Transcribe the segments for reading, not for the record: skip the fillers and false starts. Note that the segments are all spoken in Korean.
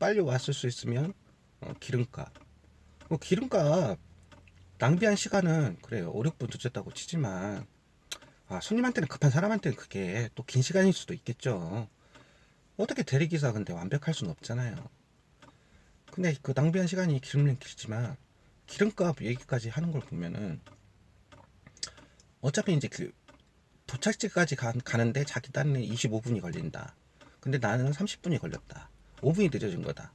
빨리 왔을 수 있으면 기름값. 기름값 낭비한 시간은 그래요. 5, 6분 늦었다고 치지만 손님한테는 급한 사람한테는 그게 또 긴 시간일 수도 있겠죠. 어떻게 대리기사 근데 완벽할 수는 없잖아요. 근데 그 낭비한 시간이 길면 길지만 기름값 얘기까지 하는 걸 보면은 어차피 이제 그 도착지까지 가는데 자기 딴에 25분이 걸린다. 근데 나는 30분이 걸렸다. 5분이 늦어진 거다.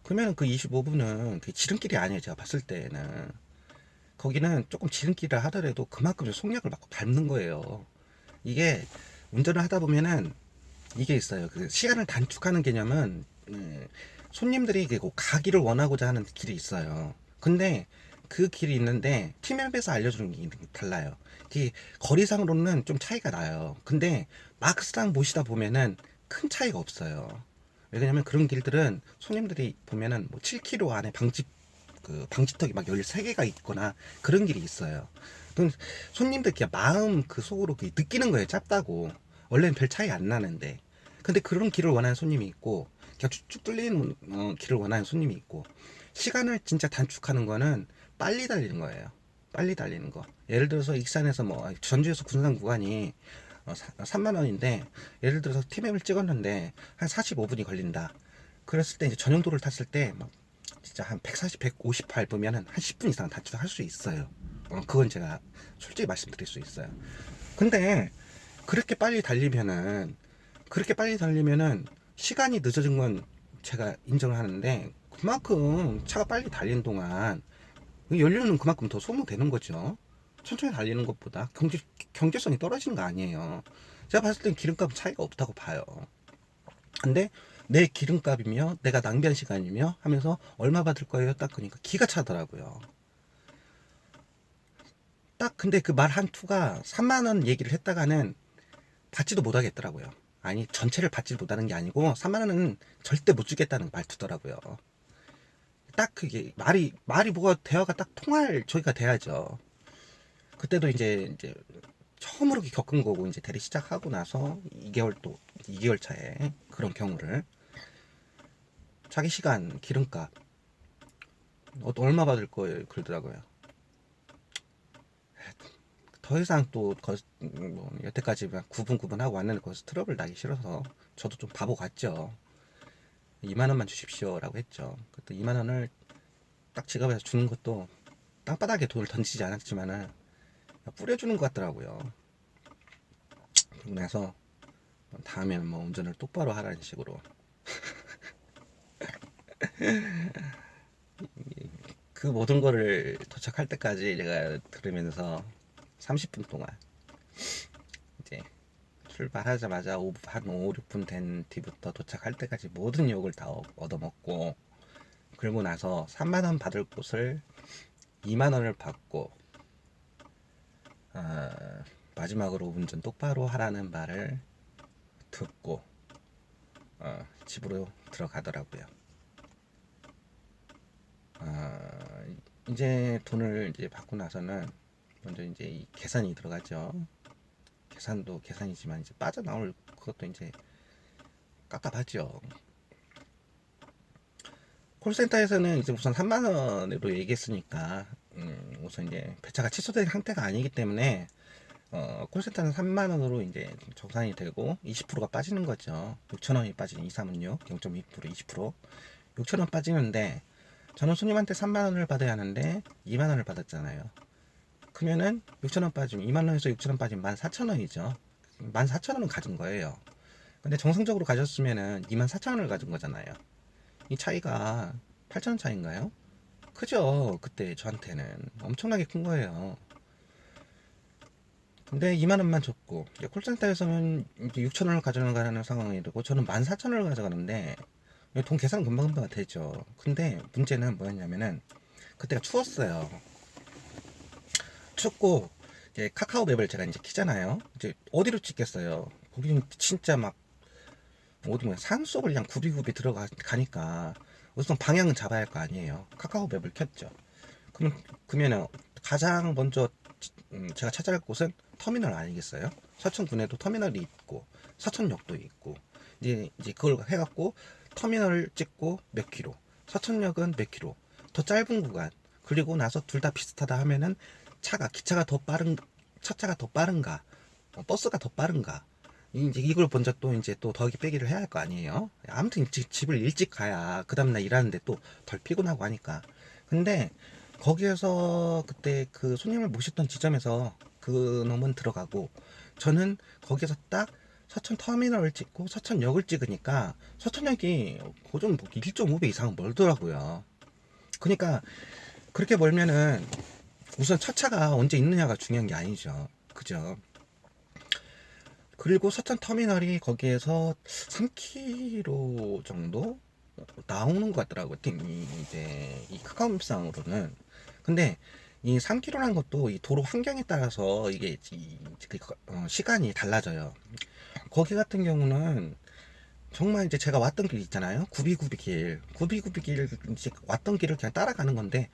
그러면은 그 25분은 그 지름길이 아니에요. 제가 봤을 때는. 거기는 조금 지름길을 하더라도 그만큼 속력을 막 밟는 거예요. 이게 운전을 하다 보면은 이게 있어요. 그 시간을 단축하는 개념은 손님들이 그 가기를 원하고자 하는 길이 있어요. 근데 그 길이 있는데 팀앱에서 알려주는 게 달라요. 이 거리상으로는 좀 차이가 나요. 근데 막상 모시다 보면은 큰 차이가 없어요. 왜냐면 그런 길들은 손님들이 보면은 뭐 7km 안에 방지턱이 막 13개가 있거나 그런 길이 있어요. 그럼 손님들 그냥 마음 그 속으로 느끼는 거예요. 짧다고. 원래는 별 차이 안 나는데. 근데 그런 길을 원하는 손님이 있고, 그냥 쭉쭉 뚫리는 길을 원하는 손님이 있고, 시간을 진짜 단축하는 거는 빨리 달리는 거예요. 빨리 달리는 거. 예를 들어서 익산에서 뭐 전주에서 군산 구간이 3만 원인데, 예를 들어서 티맵을 찍었는데 한 45분이 걸린다. 그랬을 때 이제 전용도를 탔을 때 막 진짜 한 140, 150 밟으면은 한 10분 이상 단축할 수 있어요. 그건 제가 솔직히 말씀드릴 수 있어요. 근데 그렇게 빨리 달리면은 시간이 늦어진 건 제가 인정을 하는데 그만큼 차가 빨리 달리는 동안 연료는 그만큼 더 소모되는 거죠. 천천히 달리는 것보다 경제성이 떨어지는 거 아니에요. 제가 봤을 땐 기름값은 차이가 없다고 봐요. 근데 내 기름값이며 내가 낭비한 시간이며 하면서 얼마 받을 거예요? 딱 그러니까 기가 차더라고요. 딱 근데 그 말 한 투가 3만 원 얘기를 했다가는 받지도 못하겠더라고요. 아니 전체를 받지 못하는 게 아니고 3만 원은 절대 못 주겠다는 말투더라고요. 딱 그게 말이 뭐가 대화가 딱 통할 저희가 돼야죠. 그때도 이제 처음으로 겪은 거고 이제 대리 시작하고 나서 2개월 차에 그런 경우를 자기 시간 기름값 얼마 받을 거예요 그러더라고요. 더 이상 뭐 여태까지 9분 하고 왔는데 거기서 트러블 나기 싫어서 저도 좀 바보 같죠. 2만 원만 주십시오라고 했죠. 그때 2만 원을 딱 지갑에서 주는 것도 땅바닥에 돈을 던지지 않았지만은 뿌려주는 것 같더라고요. 그러고 나서 다음에는 뭐 운전을 똑바로 하라는 식으로 그 모든 거를 도착할 때까지 제가 들으면서 30분 동안 이제 출발하자마자 한 5, 6분 된 뒤부터 도착할 때까지 모든 욕을 다 얻어먹고 그러고 나서 3만 원 받을 곳을 2만 원을 받고 마지막으로 운전 똑바로 하라는 말을 듣고 집으로 들어가더라고요. 이제 돈을 이제 받고 나서는 먼저 이제 이 계산이 들어가죠. 계산도 계산이지만 이제 빠져나올 그것도 이제 깝깝하죠. 콜센터에서는 이제 우선 3만 원으로 얘기했으니까 우선 이제 배차가 취소된 상태가 아니기 때문에 콜센터는 3만 원으로 이제 정산이 되고 20%가 빠지는 거죠. 6천 원이 빠지는 236 0.2% 20% 6천 원 빠지는데 저는 손님한테 3만 원을 받아야 하는데 2만 원을 받았잖아요. 그러면은 6천 원 빠지면 2만 원에서 6천 원 빠지면 14,000원이죠. 14,000원은 가진 거예요. 근데 정상적으로 가졌으면은 24,000원을 가진 거잖아요. 이 차이가 8,000원 차이인가요? 크죠. 그때 저한테는 엄청나게 큰 거예요. 근데 2만 원만 줬고 콜센터에서는 6천 원을 가져가는 상황이 되고 저는 14,000원을 가져가는데 돈 계산은 금방금방 되죠. 근데 문제는 뭐였냐면은 그때가 추웠어요. 춥고 이제 카카오 맵을 제가 이제 키잖아요. 이제 어디로 찍겠어요? 거기는 진짜 막 어디 뭐야 산속을 그냥 굽이굽이 들어가니까 우선 방향은 잡아야 할 거 아니에요. 카카오 맵을 켰죠. 그러면은 가장 먼저 제가 찾아갈 곳은 터미널 아니겠어요? 서천군에도 터미널이 있고 서천역도 있고 이제 그걸 해갖고 터미널을 찍고 몇 킬로, 서천역은 몇 킬로, 더 짧은 구간, 그리고 나서 둘 다 비슷하다 하면은 기차가 더 빠른, 첫차가 더 빠른가, 버스가 더 빠른가, 이제 이걸 먼저 또 이제 또 더하기 빼기를 해야 할 거 아니에요. 아무튼 집을 일찍 가야 그 다음날 일하는데 또 덜 피곤하고 하니까. 근데 거기에서 그때 그 손님을 모셨던 지점에서 그 놈은 들어가고, 저는 거기서 딱 서천 터미널을 찍고 서천역을 찍으니까 서천역이 고좀 1.5배 이상 멀더라고요. 그러니까 그렇게 멀면은 우선 첫 차가 언제 있느냐가 중요한 게 아니죠. 그죠? 그리고 서천 터미널이 거기에서 3km 정도 나오는 것 같더라고요. 이제 이 카카오맵상으로는. 근데 이 3km라는 것도 이 도로 환경에 따라서 이게 시간이 달라져요. 거기 같은 경우는 정말 이제 제가 왔던 길 있잖아요. 구비구비 길 이제 왔던 길을 그냥 따라가는 건데,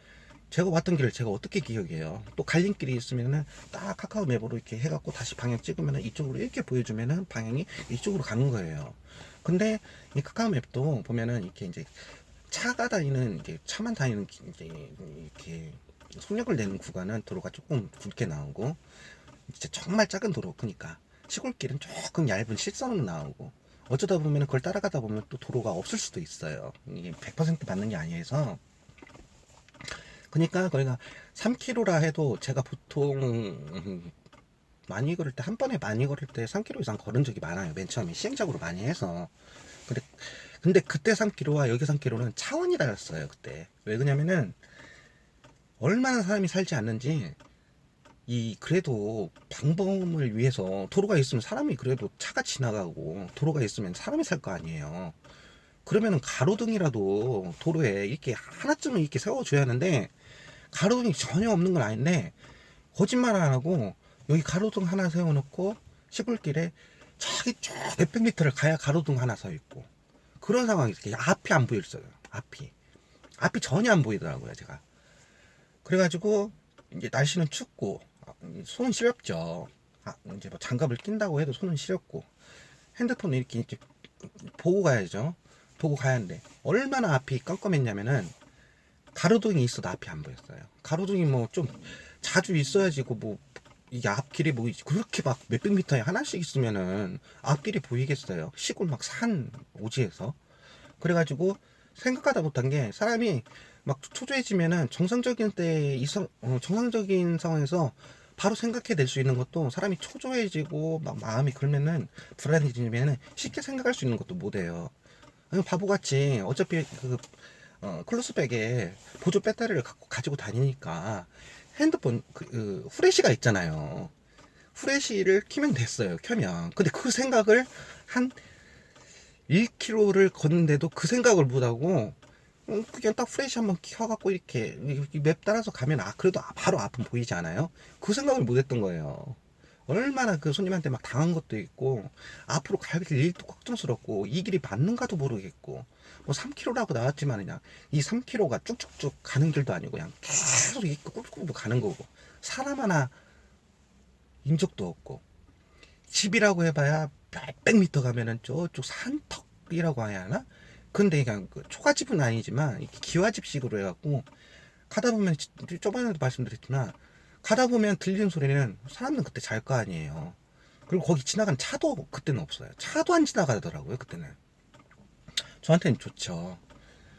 제가 왔던 길을 제가 어떻게 기억해요? 또 갈림길이 있으면은 딱 카카오 맵으로 이렇게 해갖고 다시 방향 찍으면은 이쪽으로 이렇게 보여주면은 방향이 이쪽으로 가는 거예요. 근데 이 카카오 맵도 보면은 이렇게 이제 차가 다니는, 이제 차만 다니는 이제 이렇게 속력을 내는 구간은 도로가 조금 굵게 나오고, 진짜 정말 작은 도로, 그러니까 시골길은 조금 얇은 실선으로 나오고, 어쩌다 보면 그걸 따라가다 보면 또 도로가 없을 수도 있어요. 이게 100% 맞는 게 아니어서. 그러니까 거기가 3km라 해도 제가 보통 많이 걸을 때, 한 번에 많이 걸을 때 3km 이상 걸은 적이 많아요. 맨 처음에 시행착오로 많이 해서. 근데, 근데 그때 3km와 여기 3km는 차원이 달랐어요. 그때 왜 그러냐면은 얼마나 사람이 살지 않는지, 그래도 방범을 위해서 도로가 있으면 사람이, 그래도 차가 지나가고 도로가 있으면 사람이 살 거 아니에요. 그러면은 가로등이라도 도로에 이렇게 하나쯤은 이렇게 세워줘야 하는데, 가로등이 전혀 없는 건 아닌데, 거짓말 안 하고 여기 가로등 하나 세워놓고 시골길에 저기 쭉 몇백 미터를 가야 가로등 하나 서 있고, 그런 상황이 이렇게 앞이 안 보였어요. 앞이 전혀 안 보이더라고요, 제가. 그래가지고 이제 날씨는 춥고 손은 시렵죠. 이제 뭐 장갑을 낀다고 해도 손은 시렵고, 핸드폰을 이렇게 보고 가야죠. 보고 가야 하는데 얼마나 앞이 깜깜했냐면은, 가로등이 있어도 앞이 안 보였어요. 가로등이 뭐 좀 자주 있어야지, 뭐 이게 앞길이 뭐 그렇게 막 몇백 미터에 하나씩 있으면은 앞길이 보이겠어요. 시골 막 산 오지에서. 그래가지고 생각하다 못한 게, 사람이 막 초조해지면은 정상적인 상황에서 바로 생각해낼 수 있는 것도, 사람이 초조해지고 막 마음이 그러면은 불안해지면은 쉽게 생각할 수 있는 것도 못해요. 바보같이 어차피 클로스백에 보조 배터리를 가지고 다니니까 핸드폰 후레쉬가 있잖아요. 후레쉬를 키면 됐어요. 켜면. 근데 그 생각을 한 1km를 걷는데도 그 생각을 못하고, 그냥 딱 후레쉬 한번 켜갖고 이렇게 맵 따라서 가면, 그래도 바로 앞은 보이지 않아요? 그 생각을 못했던 거예요. 얼마나 그 손님한테 막 당한 것도 있고, 앞으로 갈 일도 걱정스럽고, 이 길이 맞는가도 모르겠고, 뭐 3km라고 나왔지만 그냥 이 3km가 쭉쭉쭉 가는 길도 아니고 그냥 계속 이렇게 꿀꿀 가는 거고, 사람 하나 인 적도 없고, 집이라고 해봐야 몇백 미터 가면은 저쪽 산턱이라고 해야 하나? 근데 그냥 그 초가집은 아니지만 이렇게 기와집식으로 해갖고 가다 보면, 저번에도 말씀드렸지만, 가다 보면 들리는 소리는 사람은 그때 잘 거 아니에요. 그리고 거기 지나가는 차도 그때는 없어요. 차도 안 지나가더라고요, 그때는. 저한테는 좋죠.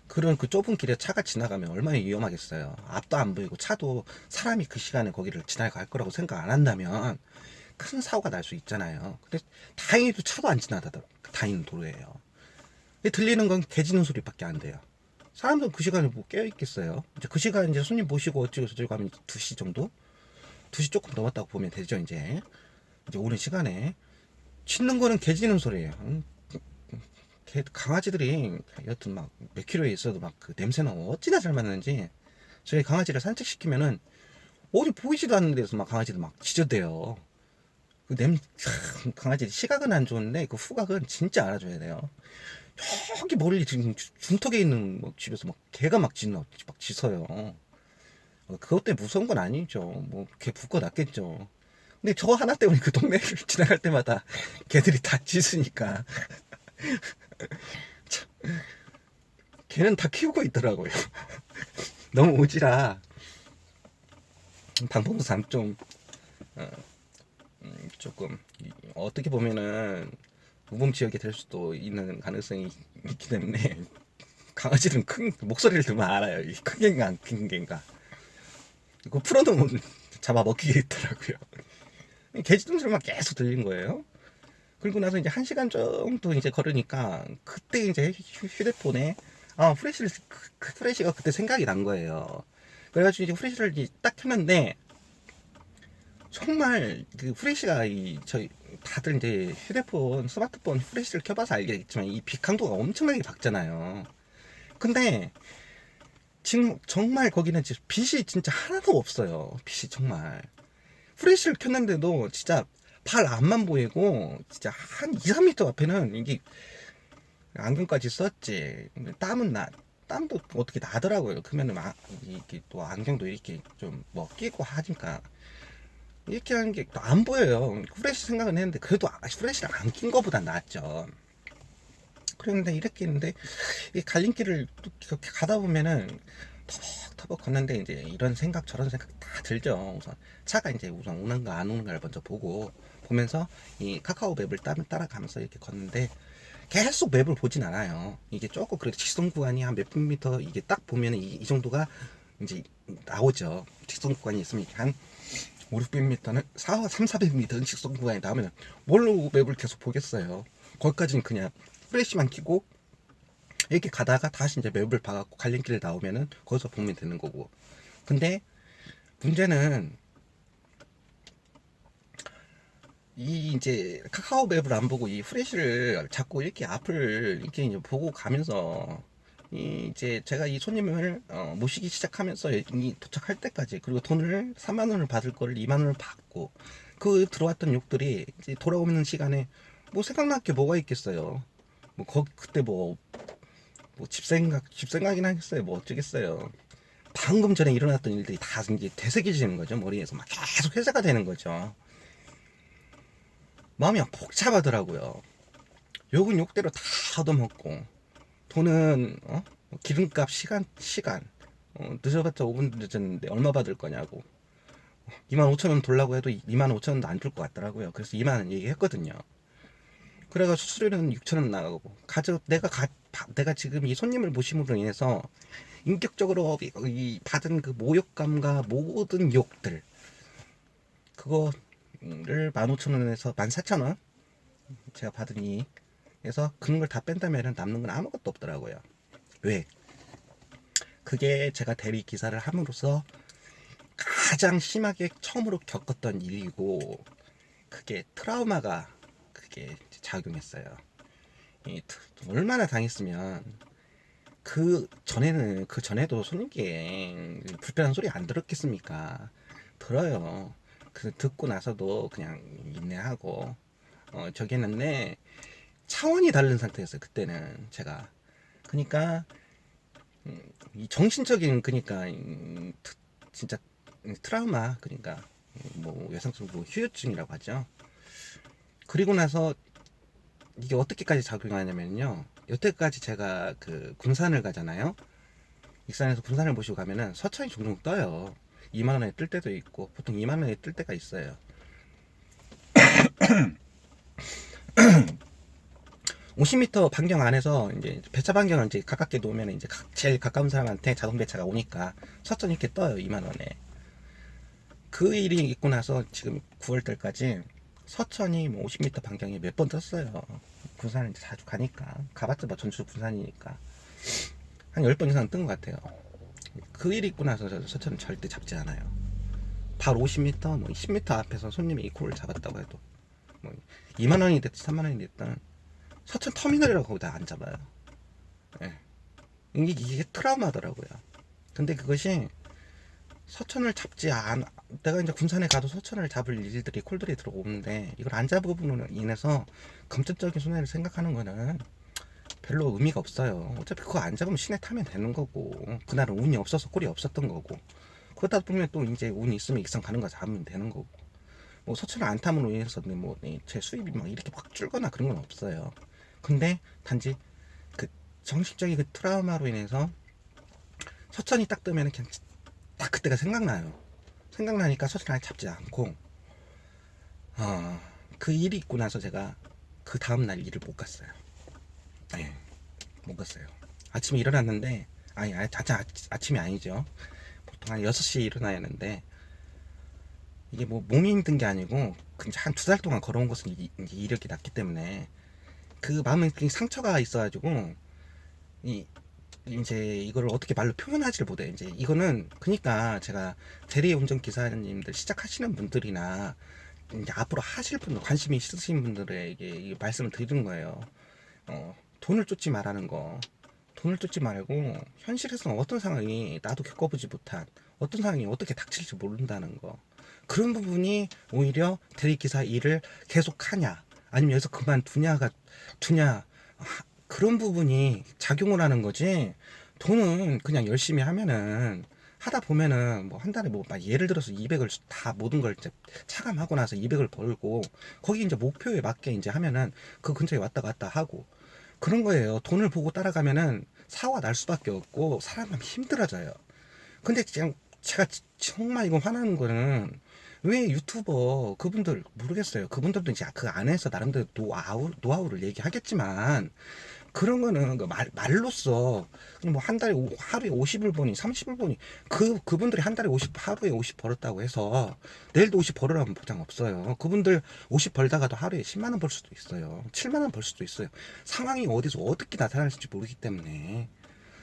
그런 그 좁은 길에 차가 지나가면 얼마나 위험하겠어요. 앞도 안 보이고 차도, 사람이 그 시간에 거기를 지나갈 거라고 생각 안 한다면 큰 사고가 날 수 있잖아요. 근데 다행히도 차도 안 다니는 도로예요. 들리는 건 개 짖는 소리밖에 안 돼요. 사람들은 그 시간에 뭐 깨어있겠어요. 이제 그 시간 이제 손님 모시고 어쩌고 저쩌고 하면 2시 정도? 2시 조금 넘었다고 보면 되죠, 이제 오는 시간에. 짖는 거는 개 짖는 소리예요. 강아지들이 여튼 막 몇 킬로에 있어도 막 그 냄새는 어찌나 잘 맡는지, 저희 강아지를 산책시키면은 어디 보이지도 않는 데서 막 강아지들 막 짖어대요. 강아지 시각은 안 좋은데 그 후각은 진짜 알아줘야 돼요. 저기 멀리 지금 중턱에 있는 뭐 집에서 막 개가 막 짖어요. 그것 때문에 무서운 건 아니죠. 뭐 개 붙고 났겠죠. 근데 저 하나 때문에 그 동네를 지나갈 때마다 개들이 다 짖으니까 걔는 다 키우고 있더라고요. 너무 오지라 방법상 좀 어, 조금 어떻게 보면은 우범 지역이 될 수도 있는 가능성이 있기 때문에 강아지는 큰 목소리를 들으면 알아요. 이 큰 개인가 안 큰 개인가. 이거 풀어놓으면 잡아 먹히겠더라고요. 개짖음소리만 계속 들린 거예요. 그리고 나서 이제 1시간 정도 이제 걸으니까 그때 이제 휴대폰에 프레시를 프레시가 그때 생각이 난 거예요. 그래가지고 이제 프레시를 딱 켰는데 정말 그 프레시가 저희 다들 이제 휴대폰 스마트폰 프레시를 켜봐서 알겠지만 이 빛 강도가 엄청나게 밝잖아요. 근데 지금 정말 거기는 빛이 진짜 하나도 없어요. 빛이 정말 프레시를 켰는데도 진짜 발 앞만 보이고 진짜 한 2, 3m 앞에는 이게 안경까지 썼지. 땀도 어떻게 나더라고요. 그러면은 이게 또 안경도 이렇게 좀 뭐 끼고 하니까 이렇게 하는 게 또 안 보여요. 후레쉬 생각은 했는데 그래도 후레쉬를 안 낀 거보다 낫죠. 그런데 이렇게 했는데 이 갈림길을 또 이렇게 가다 보면은 터벅터벅 걷는데 이제 이런 생각 저런 생각 다 들죠. 우선 차가 이제 우선 오는가 안 오는가를 먼저 보면서 이 카카오 맵을 따라가면서 이렇게 걷는데 계속 맵을 보진 않아요. 이게 조금 그래도 직선 구간이 한 몇 분 미터 이게 딱 보면 이 정도가 이제 나오죠. 직선 구간이 있으면 한 5, 600m는 3, 400m는 직선 구간이 나오면 뭘로 맵을 계속 보겠어요. 거기까지는 그냥 프레시만 키고 이렇게 가다가 다시 이제 맵을 봐갖고 갈림길에 나오면은 거기서 보면 되는 거고. 근데 문제는 이 이제 카카오 맵을 안 보고 이 프레시를 자꾸 이렇게 앞을 이렇게 이제 보고 가면서 이제 제가 이 손님을 모시기 시작하면서 이 도착할 때까지 그리고 돈을 3만 원을 받을 거를 2만 원을 받고 그 들어왔던 욕들이 이제 돌아오는 시간에 뭐 생각날 게 뭐가 있겠어요. 뭐 그때 뭐 집생각이나 했어요. 뭐 어쩌겠어요. 방금 전에 일어났던 일들이 다 이제 되새겨지는 거죠. 머리에서 막 계속 회자가 되는 거죠. 마음이 복잡하더라고요. 욕은 욕대로 다 얻어먹고 돈은 기름값 시간 늦어봤자 5분 늦었는데 얼마 받을 거냐고 25,000원 돌라고 해도 25,000원도 안 줄 것 같더라고요. 그래서 2만원 얘기했거든요. 그래가 수수료는 6,000원 나가고 내가 지금 이 손님을 모심으로 인해서 인격적으로 이 받은 그 모욕감과 모든 욕들 그거를 15,000원에서 14,000원 제가 받으니 그래서 그런 걸 다 뺀다면 남는 건 아무것도 없더라고요. 왜? 그게 제가 대리 기사를 함으로써 가장 심하게 처음으로 겪었던 일이고 그게 트라우마가 그게 작용했어요. 얼마나 당했으면 그 전에도 손님께 불편한 소리 안 들었겠습니까? 들어요. 그 듣고 나서도 그냥 인내하고 저기 했는데 차원이 다른 상태였어요. 그때는 제가 그러니까 이 정신적인 그러니까 진짜 트라우마 그러니까 뭐 외상성 뭐 후유증이라고 하죠. 그리고 나서 이게 어떻게까지 작용하냐면요. 여태까지 제가 그 군산을 가잖아요. 익산에서 군산을 모시고 가면은 서천이 종종 떠요. 2만 원에 뜰 때도 있고 보통 2만 원에 뜰 때가 있어요. 50m 반경 안에서 이제 배차 반경을 이제 가깝게 놓으면 이제 제일 가까운 사람한테 자동 배차가 오니까 서천 이렇게 떠요. 2만 원에. 그 일이 있고 나서 지금 9월 달까지 서천이 뭐 50m 반경에 몇 번 떴어요. 군산을 이제 자주 가니까 가봤자 뭐 전주 군산이니까 한 10번 이상 뜬 것 같아요. 그 일이 있고 나서 서천은 절대 잡지 않아요. 바로 50m, 뭐 10m 앞에서 손님이 이 콜을 잡았다고 해도 뭐 2만 원이 됐든 3만 원이 됐든 서천 터미널이라고 거기다 안 잡아요. 예. 이게 트라우마더라고요. 근데 그것이 서천을 잡지 않 내가 이제 군산에 가도 서천을 잡을 일들이 콜들이 들어오는데 이걸 안 잡음으로 인해서 금전적인 손해를 생각하는 거는 별로 의미가 없어요. 어차피 그거 안 잡으면 시내 타면 되는 거고 그날은 운이 없어서 콜이 없었던 거고 그러다 보면 또 이제 운이 있으면 익산 가는 거 잡으면 되는 거고 뭐 서천을 안 탐으로 인해서 뭐 제 수입이 막 이렇게 확 줄거나 그런 건 없어요. 근데 단지 그 정신적인 그 트라우마로 인해서 서천이 딱 뜨면 그냥 딱 그때가 생각나요. 생각나니까 서천 아예 잡지 않고 그 일이 있고 나서 제가 그 다음날 일을 못 갔어요. 네, 못 갔어요. 아침에 일어났는데 아침이 아니죠. 보통 한 6시에 일어나야 하는데 이게 뭐 몸이 힘든 게 아니고 그냥 한 2달 동안 걸어온 것은 이렇게 났기 때문에 그 마음에 상처가 있어가지고 이제 이거를 어떻게 말로 표현하지를 못해. 이제 이거는 그러니까 제가 대리운전 기사님들 시작하시는 분들이나 이제 앞으로 하실 분들 관심이 있으신 분들에게 말씀을 드리는 거예요. 돈을 쫓지 말라는 거. 돈을 쫓지 말고 현실에서는 어떤 상황이 나도 겪어보지 못한 어떤 상황이 어떻게 닥칠지 모른다는 거. 그런 부분이 오히려 대리기사 일을 계속하냐 아니면 여기서 두냐 그런 부분이 작용을 하는 거지. 돈은 그냥 열심히 하면은 하다 보면은 뭐 한 달에 뭐 예를 들어서 200을 다 모든 걸 이제 차감하고 나서 200을 벌고 거기 이제 목표에 맞게 이제 하면은 그 근처에 왔다 갔다 하고 그런 거예요. 돈을 보고 따라가면은 사고가 날 수밖에 없고 사람은 힘들어져요. 근데 그냥 제가 정말 이거 화나는 거는 왜 유튜버 그분들 모르겠어요. 그분들도 이제 그 안에서 나름대로 노하우를 얘기하겠지만 그런 거는 그 말로써 그냥 뭐 한 달에 하루에 50을 버니 30을 버니 그분들이 한 달에 50 하루에 50 벌었다고 해서 내일도 50 벌으라면 보장 없어요. 그분들 50 벌다가도 하루에 10만 원 벌 수도 있어요. 7만 원 벌 수도 있어요. 상황이 어디서 어떻게 나타날지 모르기 때문에.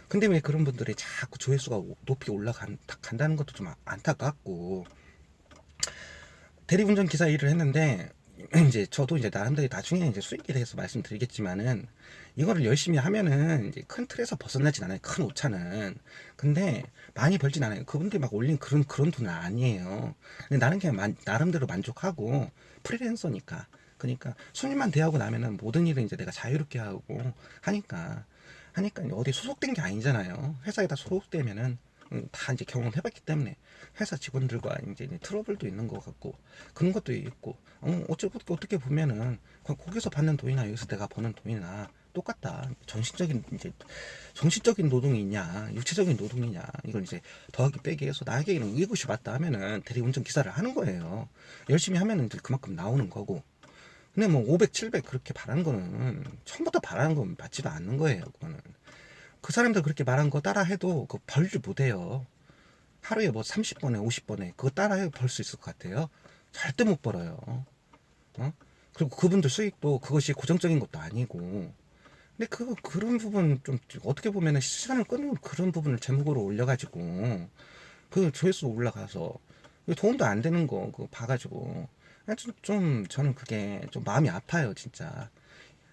근데 왜 그런 분들이 자꾸 조회수가 높이 올라간다는 것도 좀 안타깝고 대리운전 기사 일을 했는데 이제 저도 이제 나름대로 나중에 이제 수익에 대해서 말씀드리겠지만은 이거를 열심히 하면은 이제 큰 틀에서 벗어나진 않아요. 큰 오차는. 근데 많이 벌진 않아요. 그분들이 막 올린 그런 돈은 아니에요. 근데 나는 그냥 나름대로 만족하고 프리랜서니까. 그러니까 손님만 대하고 나면은 모든 일은 이제 내가 자유롭게 하고 하니까 어디 소속된 게 아니잖아요. 회사에다 소속되면은 다 이제 경험해봤기 때문에 회사 직원들과 이제 트러블도 있는 것 같고 그런 것도 있고 어떻게 보면은 거기서 받는 돈이나 여기서 내가 버는 돈이나 똑같다. 정신적인 노동이 있냐 육체적인 노동이냐 이걸 이제 더하기 빼기 해서 나에게 이런 의구시 맞다 하면은 대리운전 기사를 하는 거예요. 열심히 하면은 그만큼 나오는 거고. 근데 뭐 500, 700 그렇게 바라는 거는 처음부터 바라는 건 맞지도 않는 거예요. 그거는 그 사람들 그렇게 말한 거 따라 해도 그 벌지 못해요. 하루에 뭐 30번에 50번에 그거 따라 해 벌 수 있을 것 같아요? 절대 못 벌어요. 그리고 그분들 수익도 그것이 고정적인 것도 아니고. 근데 그런 부분 좀 어떻게 보면은 시간을 끄는 그런 부분을 제목으로 올려가지고 그 조회수 올라가서 도움도 안 되는 거 그거 봐가지고 저는 그게 좀 마음이 아파요 진짜.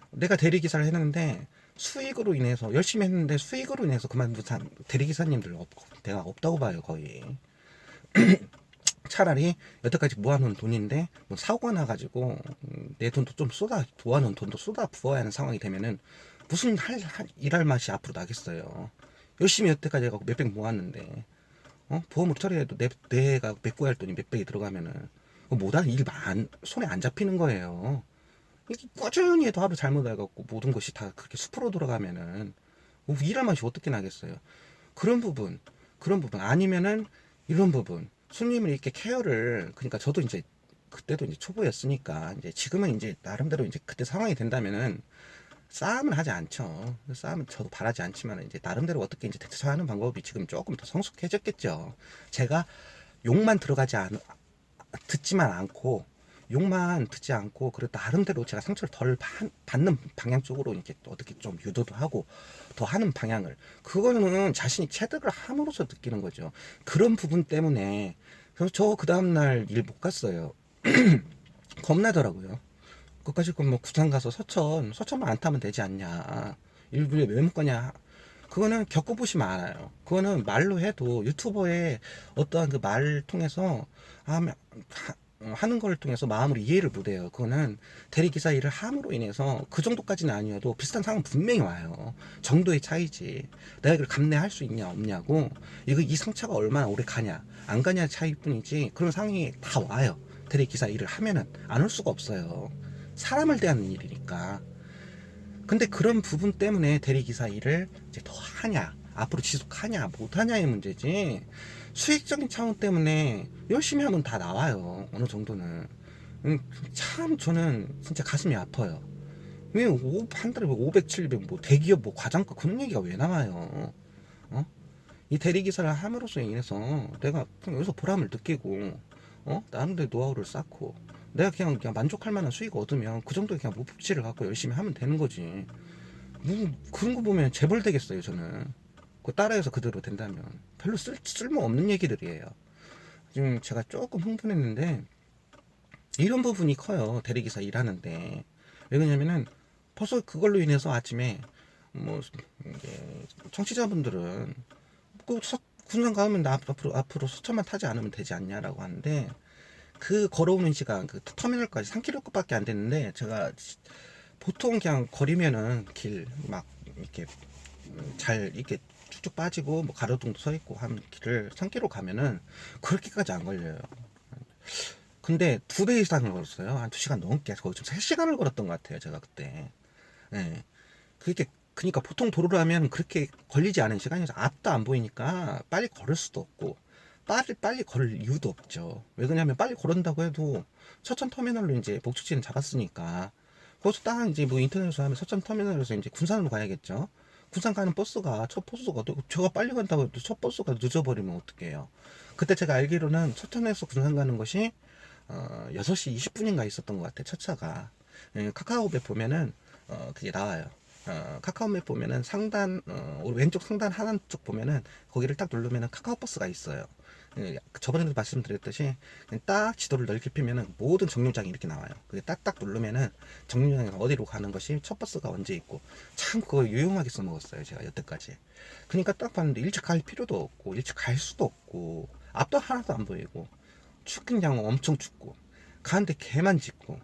내가 대리기사를 했는데 수익으로 인해서 열심히 했는데 수익으로 인해서 그만둔 대리기사님들 내가 없다고 봐요 거의. 차라리 여태까지 모아놓은 돈인데 뭐 사고가 나가지고 내 돈도 좀 모아놓은 돈도 쏟아 부어야 하는 상황이 되면은 무슨 일할 맛이 앞으로 나겠어요. 열심히 여태까지 내가 몇백 모았는데 보험으로 처리해도 내가 메꿔야 할 돈이 몇백이 들어가면은 못하는 손에 안 잡히는 거예요. 이게 꾸준히 해도 하루 잘못해갖고 모든 것이 다 그렇게 숲으로 돌아가면은 뭐 일할 맛이 어떻게 나겠어요. 그런 부분 아니면은 이런 부분 손님을 이렇게 케어를 그러니까 저도 이제 그때도 이제 초보였으니까 이제 지금은 이제 나름대로 이제 그때 상황이 된다면은 싸움을 하지 않죠. 싸움은 저도 바라지 않지만 이제 나름대로 어떻게 이제 대처하는 방법이 지금 조금 더 성숙해졌겠죠. 제가 욕만 듣지만 않고 욕만 듣지 않고 그래도 나름대로 제가 상처를 덜 받는 방향 쪽으로 이렇게 또 어떻게 좀 유도도 하고 더 하는 방향을 그거는 자신이 체득을 함으로써 느끼는 거죠. 그런 부분 때문에 그래서 저 그 다음날 일 못 갔어요. 겁나더라고요. 그까지 뭐 부산 가서 서천만 안 타면 되지 않냐. 일부러 왜 못 가냐. 그거는 겪어보시면 알아요. 그거는 말로 해도 유튜버의 어떠한 그 말 통해서 하는 걸 통해서 마음으로 이해를 못해요. 그거는 대리기사 일을 함으로 인해서 그 정도까지는 아니어도 비슷한 상황 분명히 와요. 정도의 차이지. 내가 이걸 감내할 수 있냐 없냐고 이 상처가 얼마나 오래 가냐 안 가냐 차이뿐이지 그런 상황이 다 와요. 대리기사 일을 하면은 안 올 수가 없어요. 사람을 대하는 일이니까. 근데 그런 부분 때문에 대리기사 일을 이제 더 하냐, 앞으로 지속하냐, 못하냐의 문제지, 수익적인 차원 때문에 열심히 하면 다 나와요. 어느 정도는. 참 저는 진짜 가슴이 아파요. 왜 한 달에 500, 700, 뭐 대기업 뭐 과장급 그런 얘기가 왜 나와요? 어? 이 대리기사를 함으로써 인해서 내가 그냥 여기서 보람을 느끼고, 나름대로 노하우를 쌓고, 내가 그냥 만족할 만한 수익을 얻으면 그 정도의 그냥 목표치를 갖고 열심히 하면 되는 거지. 뭐 그런 거 보면 재벌 되겠어요 저는. 그 따라해서 그대로 된다면 별로 쓸모 없는 얘기들이에요. 지금 제가 조금 흥분했는데 이런 부분이 커요. 대리기사 일하는데. 왜 그러냐면은 벌써 그걸로 인해서 아침에 뭐 이제 청취자분들은 그 군산 가면 나 앞으로 수천만 타지 않으면 되지 않냐라고 하는데, 그 걸어오는 시간 그 터미널까지 3km밖에 안 됐는데, 제가 보통 그냥 거리면은 길 막 이렇게 잘 이렇게 쭉쭉 빠지고 뭐 가로등도 서 있고 한 길을 3km 가면은 그렇게까지 안 걸려요. 근데 2배 이상을 걸었어요. 한 2시간 넘게. 거의 좀 3시간을 걸었던 것 같아요 제가 그때. 예. 그게 그러니까 보통 도로라면 그렇게 걸리지 않은 시간이어서 앞도 안 보이니까 빨리 걸을 수도 없고 빨리 걸을 이유도 없죠. 왜 그러냐면 빨리 걸은다고 해도 서천 터미널로 이제 목적지는 잡았으니까 거기서 딱 이제 뭐 인터넷으로 하면 서천 터미널에서 이제 군산으로 가야겠죠. 군산 가는 버스가 첫 버스가 제가 빨리 간다고 해도 첫 버스가 늦어버리면 어떡해요. 그때 제가 알기로는 서천에서 군산 가는 것이 6시 20분인가 있었던 것 같아요. 첫 차가. 예, 카카오맵 보면은 그게 나와요. 카카오맵 보면은 상단 왼쪽 상단 하단 쪽 보면은 거기를 딱 누르면은 카카오 버스가 있어요. 예, 저번에도 말씀드렸듯이 그냥 딱 지도를 넓게 펴면은 모든 정류장이 이렇게 나와요. 그게 딱딱 누르면은 정류장에서 어디로 가는 것이 첫 버스가 언제 있고, 참 그거 유용하게 써먹었어요 제가 여태까지. 그러니까 딱 봤는데 일찍 갈 필요도 없고 일찍 갈 수도 없고 앞도 하나도 안 보이고 춥긴 그냥 엄청 춥고 가는데 개만 짖고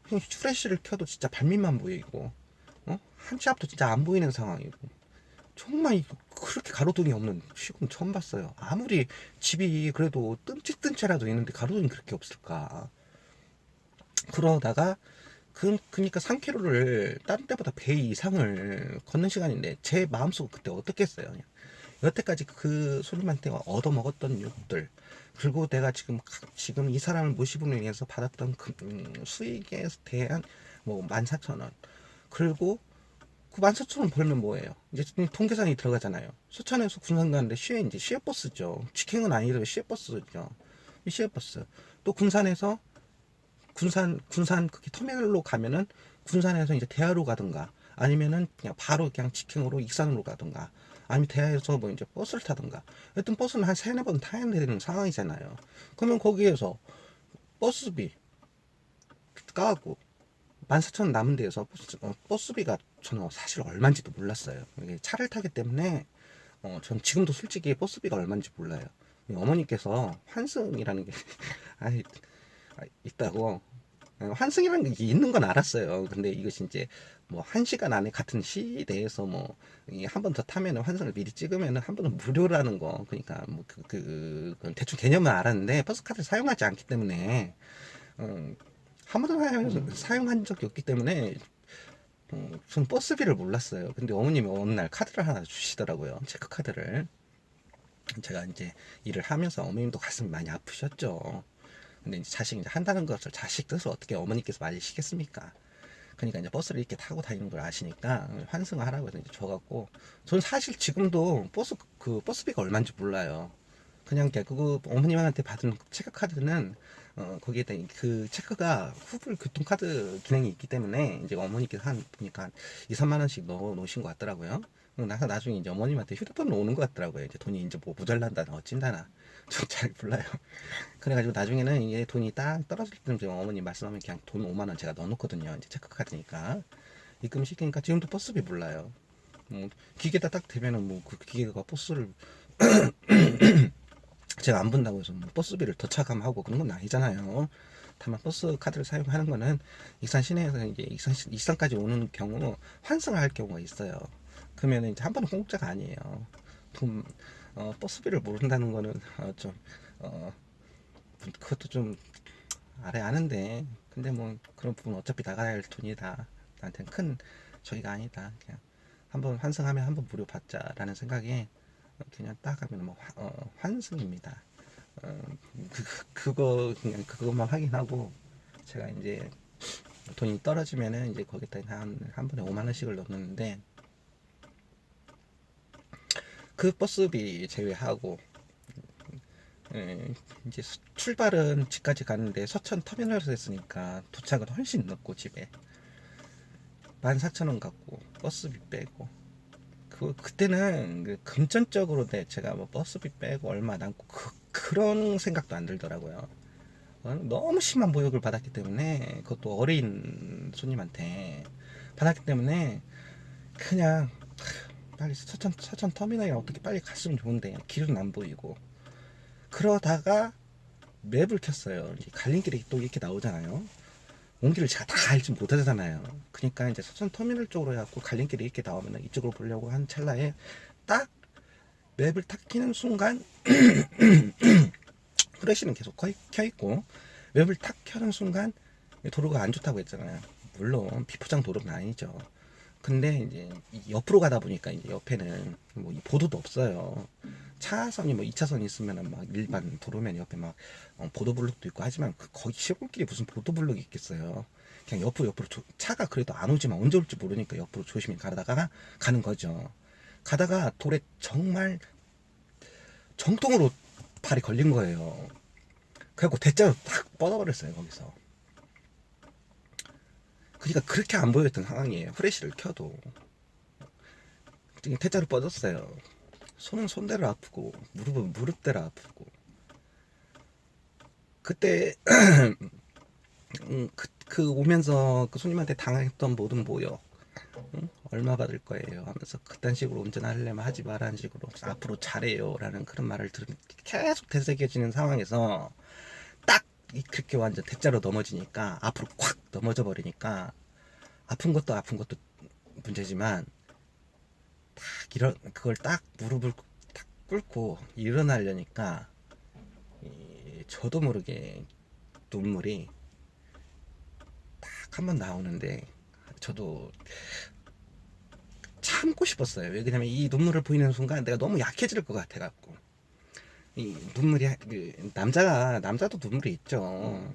그냥 후레쉬를 켜도 진짜 발밑만 보이고, 한 치 앞도 진짜 안 보이는 상황이고, 정말 그렇게 가로등이 없는 시골은 처음 봤어요. 아무리 집이 그래도 뜸칫뜸치라도 있는데 가로등이 그렇게 없을까. 그러다가 그니까 3km를 다른 때보다 배 이상을 걷는 시간인데 제 마음속은 그때 어떻겠어요. 그냥 여태까지 그 소림한테 얻어먹었던 욕들, 그리고 내가 지금 이 사람을 모시므로 인해서 받았던 수익에 대한 뭐 14,000원, 그리고 그 14,000원 벌면 뭐예요? 이제 통계상이 들어가잖아요. 수천에서 군산 가는데 이제 시외버스죠. 직행은 아니더라도 시외버스죠. 시외버스. 또 군산에서 군산 그 터미널로 가면은 군산에서 이제 대하로 가든가 아니면은 그냥 바로 그냥 직행으로 익산으로 가든가 아니면 대하에서 뭐 이제 버스를 타든가, 하여튼 버스는 한 세네 번 타야 되는 상황이잖아요. 그러면 거기에서 버스비 까고 14,000원 남은 데에서 버스비가 저는 사실 얼마인지도 몰랐어요. 이게 차를 타기 때문에 전 지금도 솔직히 버스비가 얼마인지 몰라요. 어머니께서 환승이라는 게 아니, 있다고. 환승이라는 게 있는 건 알았어요. 근데 이것이 이제 뭐 1시간 안에 같은 시 내에서 뭐 한 번 더 타면 환승을 미리 찍으면 한 번은 무료라는 거. 그러니까 뭐 그건 대충 개념은 알았는데 버스카드를 사용하지 않기 때문에 한 번도 사용한 적이 없기 때문에 전 버스비를 몰랐어요. 근데 어머님이 어느 날 카드를 하나 주시더라고요. 체크카드를. 제가 이제 일을 하면서 어머님도 가슴이 많이 아프셨죠. 근데 이제 자식이 이제 한다는 것을 자식 뜻을 어떻게 어머니께서 말리시겠습니까? 그러니까 이제 버스를 이렇게 타고 다니는 걸 아시니까 환승을 하라고 해서 이제 줘갖고, 저는 사실 지금도 버스비가 얼마인지 몰라요. 그냥 그 어머님한테 받은 체크카드는 거기에다 그 체크가 후불 교통카드 기능이 있기 때문에 이제 어머니께서 한 보니까 2, 3만 원씩 넣어 놓으신 것 같더라고요. 나중에 이제 어머님한테 휴대폰으로 오는 것 같더라고요. 이제 돈이 이제 뭐 모자란다나 어찐다나 좀 잘 몰라요. 그래가지고 나중에는 이게 돈이 딱 떨어질 때는 어머니 말씀하면 그냥 돈 5만 원 제가 넣어놓거든요. 이제 체크카드니까 입금 시키니까 지금도 버스비 몰라요. 기계다 딱 대면은 뭐 그 기계가 버스를 제가 안 본다고 해서 뭐 버스비를 더 차감하고 그런 건 아니잖아요. 다만 버스 카드를 사용하는 거는 익산 시내에서 이제 익산까지 오는 경우 환승을 할 경우가 있어요. 그러면 이제 한 번은 공짜가 아니에요. 돈 버스비를 모른다는 거는 그것도 좀 알아야 하는데, 근데 뭐 그런 부분 어차피 나가야 할 돈이다. 나한테는 큰 저희가 아니다. 그냥 한번 환승하면 한번 무료 받자라는 생각에 그냥 딱 하면 뭐 환승입니다. 어, 그거 그냥 그것만 확인하고 제가 이제 돈이 떨어지면은 이제 거기다 한 번에 5만 원씩을 넣는데 그 버스비 제외하고 이제 출발은 집까지 가는데 서천 터미널에서 했으니까 도착은 훨씬 늦고 집에 14,000원 갖고 버스비 빼고 그때는 금전적으로 제가 뭐 버스비 빼고 얼마 남고 그런 생각도 안 들더라고요. 너무 심한 모욕을 받았기 때문에 그것도 어린 손님한테 받았기 때문에 그냥 빨리 서천 터미널이 어떻게 빨리 갔으면 좋은데 길은 안 보이고 그러다가 맵을 켰어요. 갈림길이 또 이렇게 나오잖아요. 온 길을 제가 다 알지 못하잖아요. 그러니까 이제 서천 터미널 쪽으로 해갖고 갈림길이 이렇게 나오면 이쪽으로 보려고 한 찰나에 딱 맵을 탁 키는 순간 후레쉬는 계속 켜있고 맵을 탁 켜는 순간 도로가 안 좋다고 했잖아요. 물론 비포장 도로는 아니죠. 근데 이제 옆으로 가다 보니까 이제 옆에는 뭐 보도도 없어요. 차선이 뭐 2차선이 있으면은 막 일반 도로면 옆에 막 보도블록도 있고 하지만 거기 시골길에 무슨 보도블록이 있겠어요. 그냥 옆으로 차가 그래도 안 오지만 언제 올지 모르니까 옆으로 조심히 가다가 가는 거죠. 가다가 돌에 정말 정통으로 발이 걸린 거예요. 그래갖고 대자로 딱 뻗어버렸어요 거기서. 그러니까 그렇게 안 보였던 상황이에요. 후레쉬를 켜도 대자로 뻗었어요. 손은 손대로 아프고 무릎은 무릎대로 아프고 그때 그 오면서 그 손님한테 당했던 모든 모욕 얼마 받을 거예요 하면서 그딴 식으로 운전하려면 하지 마라는 식으로 앞으로 잘해요 라는 그런 말을 들으면 계속 되새겨지는 상황에서 딱 그렇게 완전 대자로 넘어지니까 앞으로 콱 넘어져 버리니까 아픈 것도 문제지만 딱 그걸 딱 무릎을 딱 꿇고 일어나려니까 저도 모르게 눈물이 딱 한 번 나오는데 저도 참고 싶었어요. 왜냐면 이 눈물을 보이는 순간 내가 너무 약해질 것 같아갖고 이 눈물이 남자도 눈물이 있죠.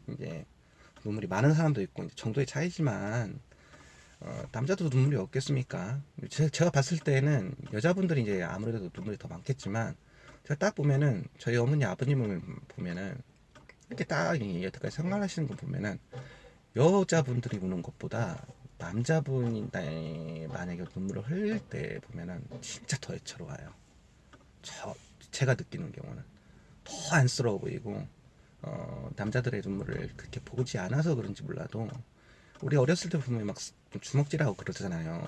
이제 눈물이 많은 사람도 있고 이제 정도의 차이지만 남자도 눈물이 없겠습니까? 제가 봤을 때는 여자분들이 이제 아무래도 눈물이 더 많겠지만 제가 딱 보면은 저희 어머니 아버님을 보면은 이렇게 딱 여태까지 생활하시는 거 보면은 여자분들이 우는 것보다 남자분이 만약에 눈물을 흘릴 때 보면은 진짜 더 애처로워요. 제가 느끼는 경우는 더 안쓰러워 보이고 남자들의 눈물을 그렇게 보지 않아서 그런지 몰라도 우리 어렸을 때 보면 막 주먹질하고 그러잖아요.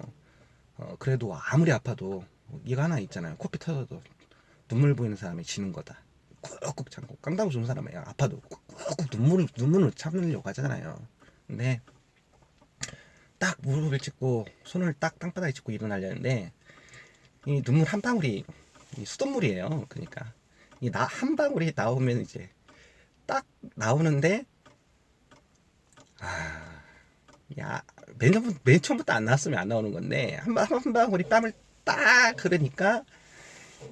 그래도 아무리 아파도 이거 하나 있잖아요. 코피 터져도 눈물 보이는 사람이 지는 거다. 꾹꾹 참고 깡다구 좋은 사람은 아파도 꾹꾹 눈물을 참으려고 하잖아요. 근데 딱 무릎을 짚고 손을 딱 땅바닥에 짚고 일어나려는데 이 눈물 한 방울이 수돗물이에요. 그러니까 한 방울이 나오면 이제 딱 나오는데 야, 맨 처음부터 안 나왔으면 안 나오는 건데 한 방울이 땀을 딱 흐르니까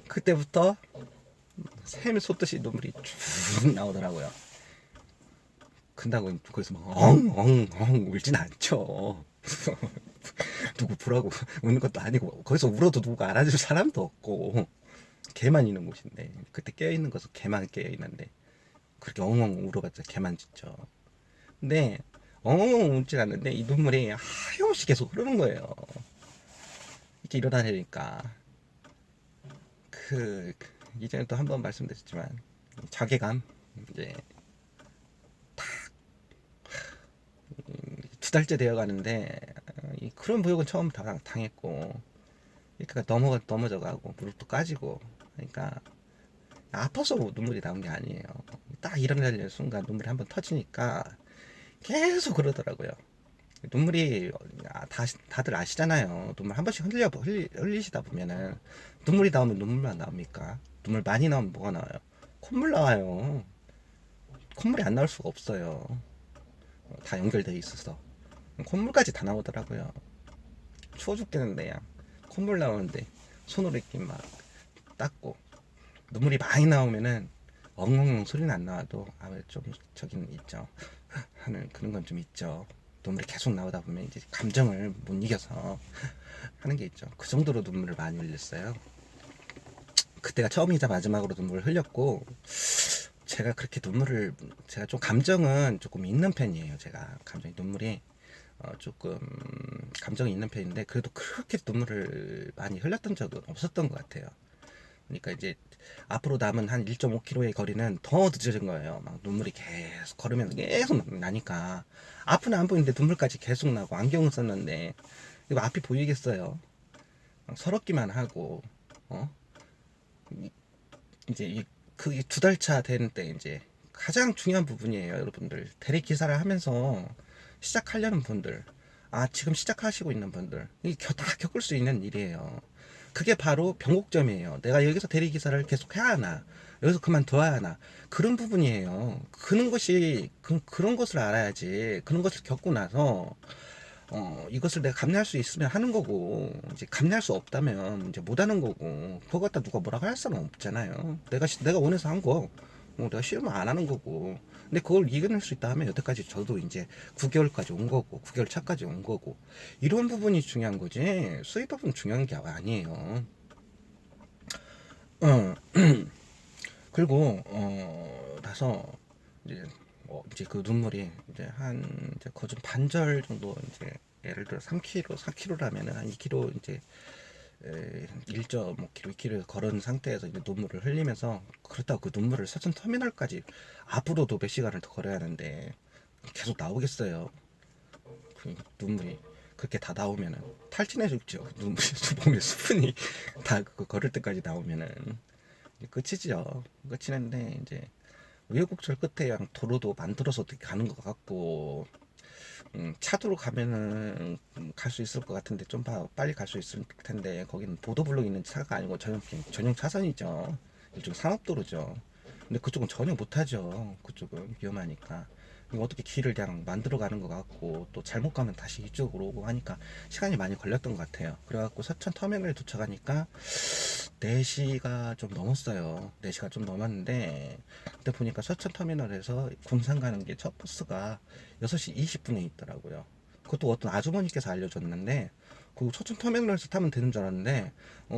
그때부터 샘을 솟듯이 눈물이 쭉 나오더라고요. 근다고 거기서 막 엉엉엉 울진 않죠. 누구 보라고 우는 것도 아니고 거기서 울어도 누가 알아줄 사람도 없고 개만 있는 곳인데 그때 깨어있는 것은 개만 깨어있는데 그렇게 엉엉 울어봤자 개만 짖죠. 근데 엉엉 울진 않는데 이 눈물이 하염없이 계속 흐르는 거예요. 이렇게 일어나려니까 이전에 또 한 번 말씀드렸지만 자괴감 이제 두 달째 되어 가는데 그런 모욕은 처음 당했고 그러니까 넘어져 가고 무릎도 까지고 그러니까 아파서 눈물이 나온 게 아니에요. 딱 일어나려는 순간 눈물이 한번 터지니까 계속 그러더라고요. 눈물이 다들 아시잖아요. 눈물 한 번씩 흘리시다 보면은 눈물이 나오면 눈물만 나옵니까? 눈물 많이 나오면 뭐가 나와요? 콧물 나와요. 콧물이 안 나올 수가 없어요. 다 연결돼 있어서 콧물까지 다 나오더라고요. 추워 죽겠는데 그냥 콧물 나오는데 손으로 이렇게 막 닦고 눈물이 많이 나오면은 엉엉 소리는 안 나와도 아무래도 좀 저기는 있죠. 하는 그런 건 좀 있죠. 눈물이 계속 나오다 보면 이제 감정을 못 이겨서 하는 게 있죠. 그 정도로 눈물을 많이 흘렸어요. 그때가 처음이자 마지막으로 눈물을 흘렸고, 제가 그렇게 눈물을, 제가 좀 감정은 조금 있는 편이에요. 제가 감정이 눈물이 조금 감정이 있는 편인데 그래도 그렇게 눈물을 많이 흘렸던 적은 없었던 것 같아요. 그러니까 이제 앞으로 남은 한 1.5km의 거리는 더 늦어진 거예요. 막 눈물이 계속 걸으면 계속 나니까 앞은 안 보이는데 눈물까지 계속 나고 안경을 썼는데 이거 앞이 보이겠어요? 서럽기만 하고 어? 이제 그 두 달 차 되는데 이제 가장 중요한 부분이에요, 여러분들. 대리 기사를 하면서 시작하려는 분들, 지금 시작하시고 있는 분들, 다 겪을 수 있는 일이에요. 그게 바로 변곡점이에요. 내가 여기서 대리 기사를 계속 해야 하나, 여기서 그만둬야 하나, 그런 부분이에요. 그런 것을 알아야지. 그런 것을 겪고 나서 이것을 내가 감내할 수 있으면 하는 거고, 이제 감내할 수 없다면 이제 못 하는 거고, 그거 갖다 누가 뭐라고 할 수는 없잖아요. 내가 원해서 한 거, 내가 싫으면 안 하는 거고. 근데 그걸 이겨낼 수 있다 하면 여태까지 저도 이제 9개월까지 온 거고, 9개월 차까지 온 거고, 이런 부분이 중요한 거지, 수입 부분 중요한 게 아니에요. 어, 그리고, 나서, 이제, 이제 그 눈물이 이제 이제 거진 반절 정도 이제 예를 들어 3km, 4km라면은 한 2km 이제 1.5km, 2km 걸은 상태에서 이제 눈물을 흘리면서 그렇다고 그 눈물을 서천 터미널까지 앞으로도 몇 시간을 더 걸어야 하는데 계속 나오겠어요. 그 눈물이 그렇게 다 나오면은 탈진해 죽죠. 눈물이 몸에 수분이 다 그 걸을 때까지 나오면은 끝이죠. 끝이는데 이제 우여곡절 끝에 그냥 도로도 만들어서 어떻게 가는 것 같고, 차도로 가면은 갈 수 있을 것 같은데 좀 빨리 갈 수 있을 텐데 거기는 보도블록 있는 차가 아니고 전용 차선이죠. 일종 상업도로죠. 근데 그쪽은 전혀 못하죠. 그쪽은 위험하니까. 이거 어떻게 길을 그냥 만들어 가는 것 같고, 또 잘못 가면 다시 이쪽으로 오고 하니까 시간이 많이 걸렸던 것 같아요. 그래갖고 서천 터미널에 도착하니까 4시가 좀 넘었어요. 4시가 좀 넘었는데 그때 보니까 서천 터미널에서 군산 가는 게 첫 버스가 6시 20분에 있더라고요. 그것도 어떤 아주머니께서 알려줬는데, 그 서천 터미널에서 타면 되는 줄 알았는데,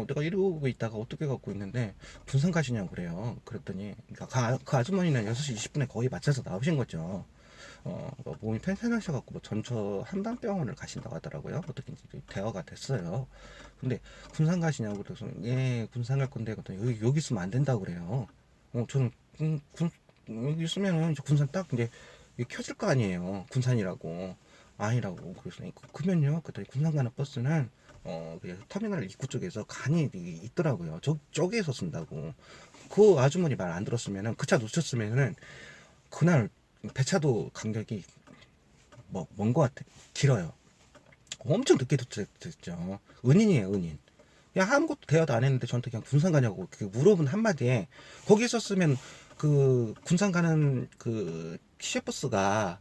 내가 이러고 있다가 어떻게 갖고 있는데 군산 가시냐고 그래요. 그랬더니 그러니까 그 아주머니는 6시 20분에 거의 맞춰서 나오신 거죠. 몸이 팽팽하셔갖고 뭐 전처 한방병원을 가신다고 하더라고요. 어떻게 이제 대화가 됐어요. 근데 군산 가시냐고 그래서 예 군산 갈 건데 그랬더니 여기 있으면 안 된다고 그래요. 저는 여기 있으면은 이제 군산 딱 이제 켜질 거 아니에요. 군산이라고 아니라고 그래서 그러면요 그랬더니 군산 가는 버스는 그 터미널 입구 쪽에서 간이 있더라고요. 저기에서 쓴다고. 그 아주머니 말 안 들었으면은 그 차 놓쳤으면은 그날 배차도 간격이 먼 것 같아. 길어요. 엄청 늦게 도착했죠. 은인이에요, 은인. 그냥 아무것도 대화도 안 했는데 저한테 그냥 군산 가냐고 물어본 한마디에, 거기 있었으면 그 군산 가는 그 시외버스가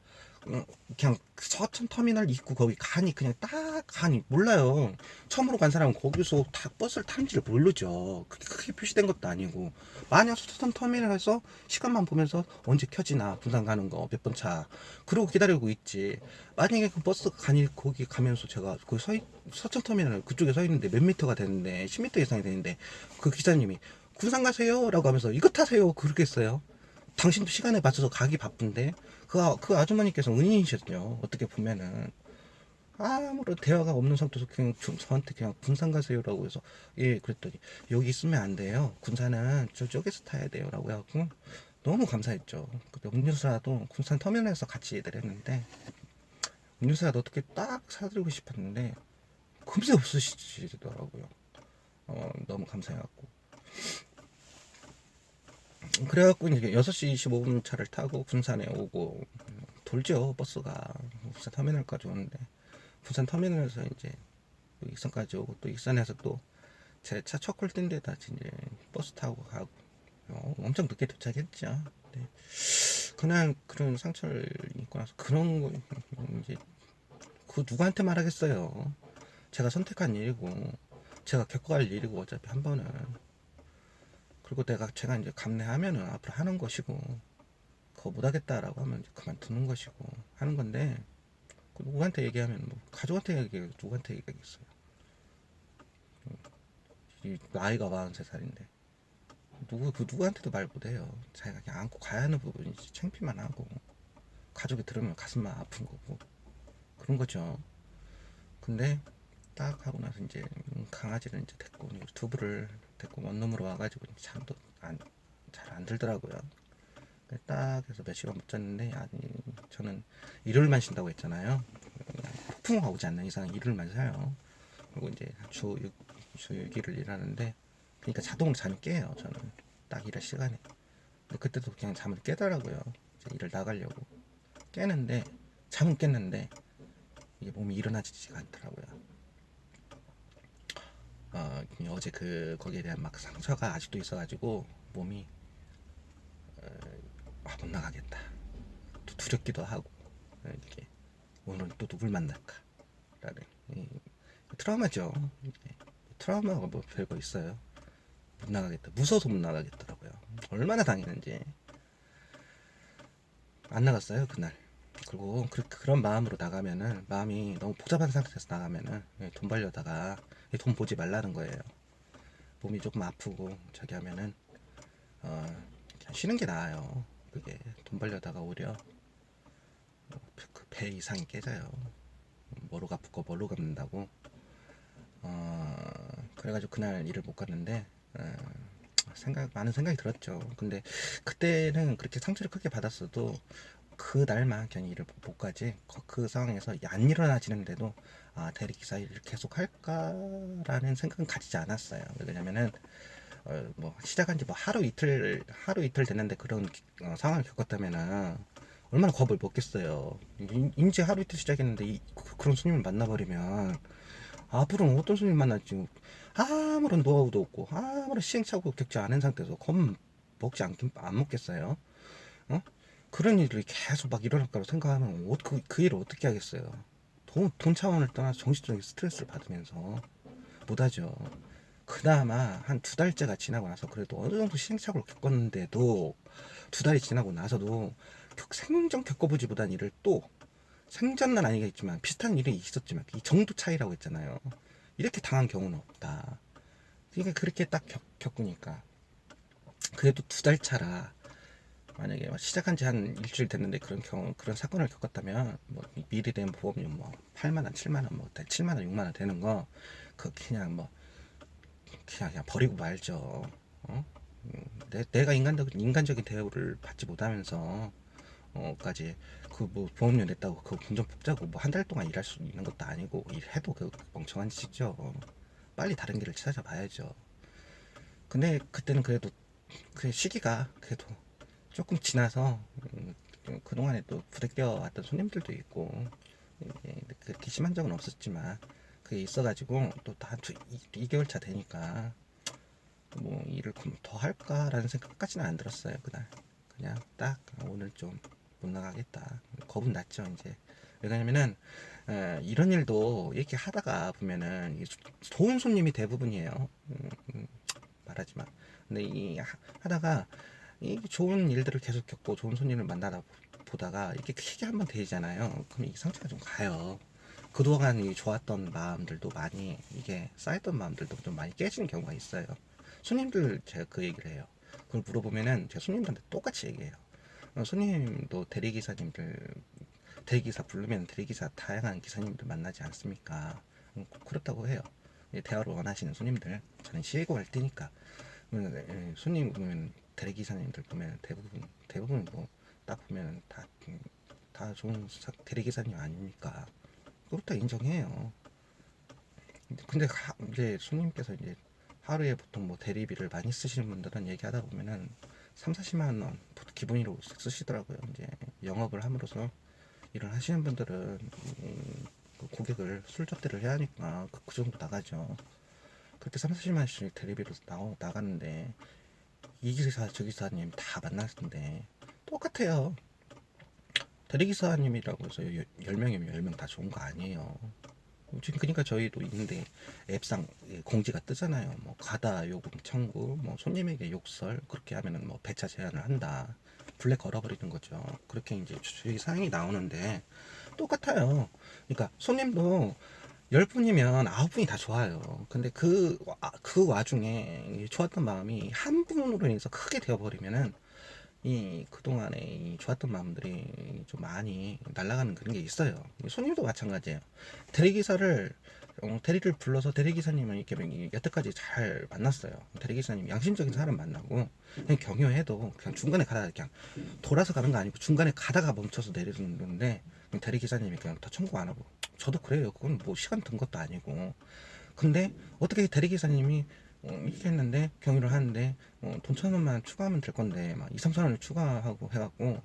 그냥 서천 터미널 입구 거기 간이 그냥 딱 간이 몰라요. 처음으로 간 사람은 거기서 다 버스를 타는지를 모르죠. 그게 크게 표시된 것도 아니고. 만약 서천 터미널에서 시간만 보면서 언제 켜지나 군산 가는 거 몇 번 차 그러고 기다리고 있지. 만약에 그 버스 간이 거기 가면서 제가 그 서천 터미널 그쪽에 서 있는데 몇 미터가 되는데 10미터 이상이 되는데 그 기사님이 군산 가세요 라고 하면서 이거 타세요 그러겠어요. 당신도 시간에 맞춰서 가기 바쁜데. 그 아주머니께서 은인이셨죠. 어떻게 보면은 아무런 대화가 없는 상태에서 그냥 저한테 그냥 군산 가세요라고 해서 예 그랬더니 여기 있으면 안 돼요. 군산은 저쪽에서 타야 돼요라고 해갖고 너무 감사했죠. 그때 음료수라도 군산 터미널에서 같이 얘기를 했는데, 음료수라도 어떻게 딱 사드리고 싶었는데 금세 없으시더라고요. 너무 감사해갖고. 그래갖고 이제 6시 25분 차를 타고 군산에 오고, 돌죠 버스가 군산 터미널까지 오는데, 군산 터미널에서 이제 익산까지 오고, 또 익산에서 또 제 차 첫콜 뛴 데다 이제 버스 타고 가고, 엄청 늦게 도착했죠. 네. 그날 그런 상처를 입고 나서 그런 거 이제 그 누구한테 말하겠어요. 제가 선택한 일이고 제가 겪어갈 일이고 어차피 한 번은. 그리고 제가 이제 감내하면은 앞으로 하는 것이고 그거 못하겠다라고 하면 이제 그만두는 것이고 하는 건데 그 누구한테 얘기하면 뭐 가족한테 얘기해요. 누구한테 얘기하겠어요. 이 나이가 43살인데 누구한테도 말 못해요. 자기가 그냥 안고 가야 하는 부분이지 창피만 하고 가족이 들으면 가슴만 아픈 거고 그런 거죠. 근데 딱 하고 나서 이제 강아지를 이제 데리고 두부를 데리고 원룸으로 와가지고 잠도 잘 안 들더라고요. 딱 해서 몇 시간 못 잤는데 아니 저는 일요일만 쉰다고 했잖아요. 그냥 폭풍우가 오지 않는 이상 일요일만 쉬어요. 그리고 이제 주 6일을 일하는데 그러니까 자동으로 잠이 깨요. 저는 딱 일할 시간에. 근데 그때도 그냥 잠을 깨더라고요. 이제 일을 나가려고 깨는데 잠은 깼는데 이게 몸이 일어나지가 않더라고요. 어제 거기에 대한 막 상처가 아직도 있어가지고 몸이 못 나가겠다. 또 두렵기도 하고 이렇게 오늘은 또 누굴 만날까 라는 트라우마죠. 트라우마가 뭐 별거 있어요. 못 나가겠다. 무서워서 못 나가겠더라고요. 얼마나 당했는지. 안 나갔어요 그날. 그리고 그런 마음으로 나가면은 마음이 너무 복잡한 상태에서 나가면은 돈 벌려다가 돈 보지 말라는 거예요. 몸이 조금 아프고 저기 하면은 그냥 쉬는 게 나아요. 그게 돈 벌려다가 오히려 그 배 이상이 깨져요. 뭐로 갚고 뭐로 갚는다고. 그래가지고 그날 일을 못 갔는데 많은 생각이 들었죠. 근데 그때는 그렇게 상처를 크게 받았어도 그 날만 그냥 일을 못 가지. 그 상황에서 안 일어나지는데도 대리기사 일을 계속 할까라는 생각은 가지지 않았어요. 왜냐면은 뭐 시작한 지 뭐 하루 이틀 됐는데 그런 상황을 겪었다면은 얼마나 겁을 먹겠어요. 인제 하루 이틀 시작했는데 그런 손님을 만나버리면 앞으로는 어떤 손님 만날지 아무런 노하우도 없고 아무런 시행착오도 겪지 않은 상태에서 겁 안 먹겠어요. 어? 그런 일이 계속 막 일어날 거라고 생각하면 그 일을 어떻게 하겠어요. 돈 차원을 떠나서 정신적인 스트레스를 받으면서 못하죠. 그나마 한 2달째가 지나고 나서 그래도 어느 정도 시행착오를 겪었는데도 2달이 지나고 나서도 생전 겪어보지못한 일을 또 생전은 아니겠지만 비슷한 일이 있었지만 이 정도 차이라고 했잖아요. 이렇게 당한 경우는 없다. 그러니까 그렇게 딱 겪으니까 그래도 2달 차라 만약에 시작한 지 한 일주일 됐는데 그런 사건을 겪었다면 뭐 미리 된 보험료 뭐 8만 원, 7만 원, 뭐 7만 원, 6만 원 되는 거 그냥 뭐 그냥 버리고 말죠. 어? 내가 인간적인 대우를 받지 못하면서 까지 그 뭐 보험료 냈다고 그거 운전 복자고 뭐 한 달 동안 일할 수 있는 것도 아니고 일해도 그 멍청한 짓이죠. 빨리 다른 길을 찾아봐야죠. 근데 그때는 그래도 그 시기가 그래도 조금 지나서 그동안에 또 부대껴 왔던 손님들도 있고 그렇게 심한 적은 없었지만 그게 있어가지고 또 다 2개월 차 되니까 뭐 일을 더 할까라는 생각까지는 안 들었어요 그날. 그냥 딱 오늘 좀 못 나가겠다. 겁은 났죠 이제. 왜냐면은 이런 일도 이렇게 하다가 보면은 좋은 손님이 대부분이에요. 말하지만 근데 하다가 이 좋은 일들을 계속 겪고 좋은 손님을 만나다 보다가 이렇게 크게 한번 데이잖아요. 그럼 이 상처가 좀 가요. 그동안 이 좋았던 마음들도 많이 이게 쌓였던 마음들도 좀 많이 깨지는 경우가 있어요. 손님들 제가 그 얘기를 해요. 그걸 물어보면은 제가 손님들한테 똑같이 얘기해요. 손님도 대리기사 부르면 대리기사 다양한 기사님들 만나지 않습니까? 그렇다고 해요. 대화를 원하시는 손님들 저는 시외고 할 때니까 손님 보면 대리기사님들 보면 대부분 뭐 딱 보면 다 좋은 대리기사님 아닙니까? 그렇다 인정해요. 근데 이제 손님께서 이제 하루에 보통 뭐 대리비를 많이 쓰시는 분들은 얘기하다 보면은 3, 40만 원 기본으로 쓰시더라고요. 이제 영업을 함으로써 일을 하시는 분들은 그 고객을 술 접대를 해야 하니까 그 정도 나가죠. 그렇게 3, 40만 원씩 대리비로 나가는데 이 기사 저 기사님 다 만났는데 똑같아요. 대리기사님이라고 해서 10명이면 10명 다 좋은 거 아니에요. 지금 그러니까 저희도 있는데 앱상 공지가 뜨잖아요. 뭐 과다 요금 청구, 뭐 손님에게 욕설 그렇게 하면은 뭐 배차 제한을 한다. 블랙 걸어버리는 거죠. 그렇게 이제 주의 사항이 나오는데 똑같아요. 그러니까 손님도 10분이면 9분이 다 좋아요. 근데 그 와중에 좋았던 마음이 한 분으로 인해서 크게 되어버리면은 그동안에 좋았던 마음들이 좀 많이 날아가는 그런 게 있어요. 손님도 마찬가지예요. 대리기사를 대리를 불러서 대리기사님을 이렇게 여태까지 잘 만났어요. 대리기사님 양심적인 사람 만나고 그냥 경유해도 그냥 중간에 가다가 그냥 돌아서 가는 거 아니고 중간에 가다가 멈춰서 내리는데 대리기사님이 그냥 더 청구 안 하고 저도 그래요. 그건 뭐 시간 든 것도 아니고 근데 어떻게 대리기사님이 이렇게 했는데 경유를 하는데 돈 1,000원만 추가하면 될 건데 막 2, 3천 원을 추가하고 해갖고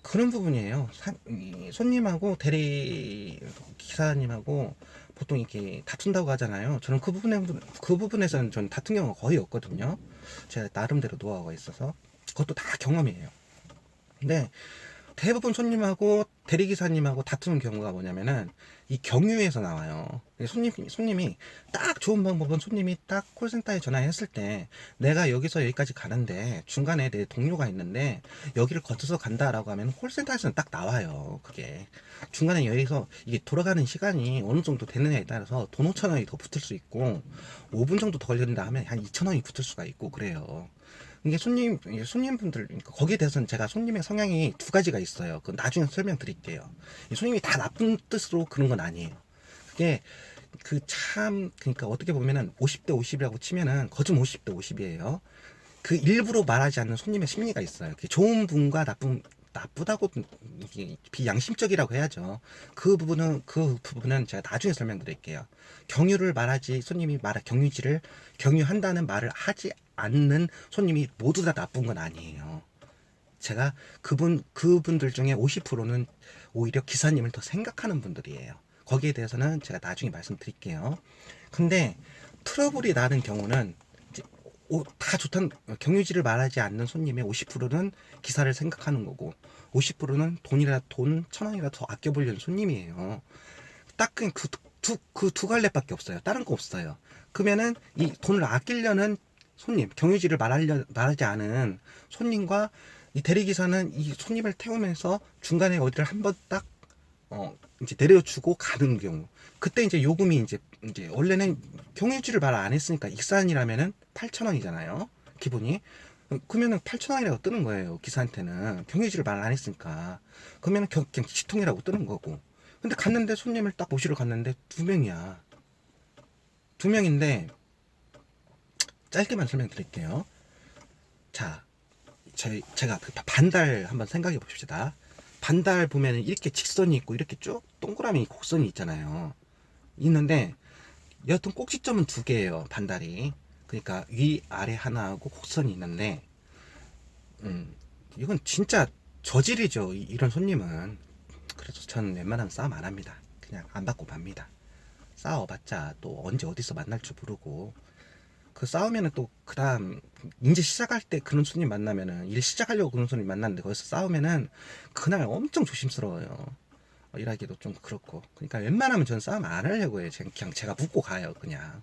그런 부분이에요. 손님하고 대리 기사님하고 보통 이렇게 다툰다고 하잖아요. 저는 그 부분에서는 저는 다툰 경우가 거의 없거든요. 제가 나름대로 노하우가 있어서 그것도 다 경험이에요. 근데 대부분 손님하고 대리기사님하고 다투는 경우가 뭐냐면은 이 경유에서 나와요. 손님이 딱 좋은 방법은 손님이 딱 콜센터에 전화했을 때 내가 여기서 여기까지 가는데 중간에 내 동료가 있는데 여기를 거쳐서 간다라고 하면 콜센터에서는 딱 나와요. 그게 중간에 여기서 이게 돌아가는 시간이 어느 정도 되느냐에 따라서 돈 5천 원이 더 붙을 수 있고 5분 정도 더 걸린다 하면 한 2천 원이 붙을 수가 있고 그래요. 이게 손님분들, 그러니까 거기에 대해서는 제가 손님의 성향이 두 가지가 있어요. 그 나중에 설명드릴게요. 손님이 다 나쁜 뜻으로 그런 건 아니에요. 그게 그러니까 어떻게 보면은 50대 50이라고 치면은 거좀 50대 50이에요. 그 일부러 말하지 않는 손님의 심리가 있어요. 좋은 분과 나쁘다고 이게 비양심적이라고 해야죠. 그 부분은 제가 나중에 설명드릴게요. 경유지를 경유한다는 말을 하지 않는 손님이 모두 다 나쁜 건 아니에요. 제가 그분들 중에 50%는 오히려 기사님을 더 생각하는 분들이에요. 거기에 대해서는 제가 나중에 말씀드릴게요. 근데 트러블이 나는 경우는 이제 다 좋다는 경유지를 말하지 않는 손님의 50%는 기사를 생각하는 거고 50%는 돈 1,000원이라도 더 아껴보려는 손님이에요. 딱 그냥 그 두 갈래밖에 없어요. 다른 거 없어요. 그러면은 이 돈을 아끼려는 손님, 경유지를 말하지 않은 손님과 이 대리기사는 이 손님을 태우면서 중간에 어디를 한번 딱 이제 내려주고 가는 경우. 그때 이제 요금이 이제 원래는 경유지를 말 안 했으니까 익산이라면은 8,000원이잖아요. 기본이. 그러면은 8,000원이라고 뜨는 거예요. 기사한테는. 경유지를 말 안 했으니까. 그러면은 그냥 시통이라고 뜨는 거고. 근데 갔는데 손님을 딱 모시러 갔는데 두 명이야. 두 명인데 짧게만 설명드릴게요. 자, 제가 그 반달 한번 생각해 봅시다. 반달 보면 이렇게 직선이 있고 이렇게 쭉 동그라미 곡선이 있잖아요. 있는데 여튼 꼭지점은 두 개예요. 반달이. 그러니까 위 아래 하나하고 곡선이 있는데 이건 진짜 저질이죠. 이런 손님은. 그래서 저는 웬만하면 싸움 안 합니다. 그냥 안 받고 맙니다. 싸워봤자 또 언제 어디서 만날 줄 모르고 그 싸우면은 또 그다음 이제 시작할 때 그런 손님 만나면은 일 시작하려고 그런 손님 만났는데 거기서 싸우면은 그날 엄청 조심스러워요. 일하기도 좀 그렇고 그러니까 웬만하면 저는 싸움 안 하려고 해요. 그냥 제가 묻고 가요. 그냥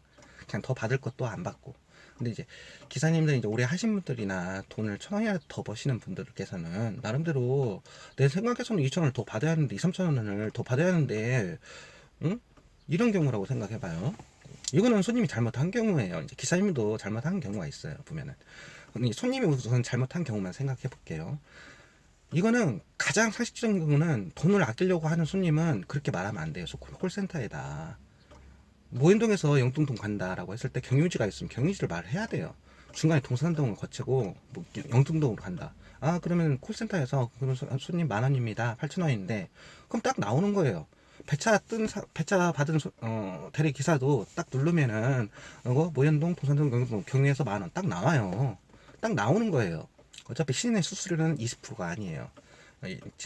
더 받을 것도 안 받고. 근데 이제 기사님들 이제 오래 하신 분들이나 돈을 1,000원이라도 더 버시는 분들께서는 나름대로 내 생각에서는 2,000원을 더 받아야 하는데 2, 3,000원을 더 받아야 하는데 응? 이런 경우라고 생각해봐요. 이거는 손님이 잘못한 경우예요. 이제 기사님도 잘못한 경우가 있어요. 보면은 손님이 우선 잘못한 경우만 생각해 볼게요. 이거는 가장 상식적인 경우는 돈을 아끼려고 하는 손님은 그렇게 말하면 안 돼요. 콜센터에다 모현동에서 영등동 간다라고 했을 때 경유지가 있으면 경유지를 말해야 돼요. 중간에 동산동을 거치고 뭐 영등동으로 간다. 아 그러면 콜센터에서 그러면 손님 10,000원입니다. 8,000원인데 그럼 딱 나오는 거예요. 배차 받은 대리 기사도 딱 누르면은 모현동 동산동 영등동 경유에서 10,000원 딱 나와요. 딱 나오는 거예요. 어차피 시내 수수료는 20%가 아니에요.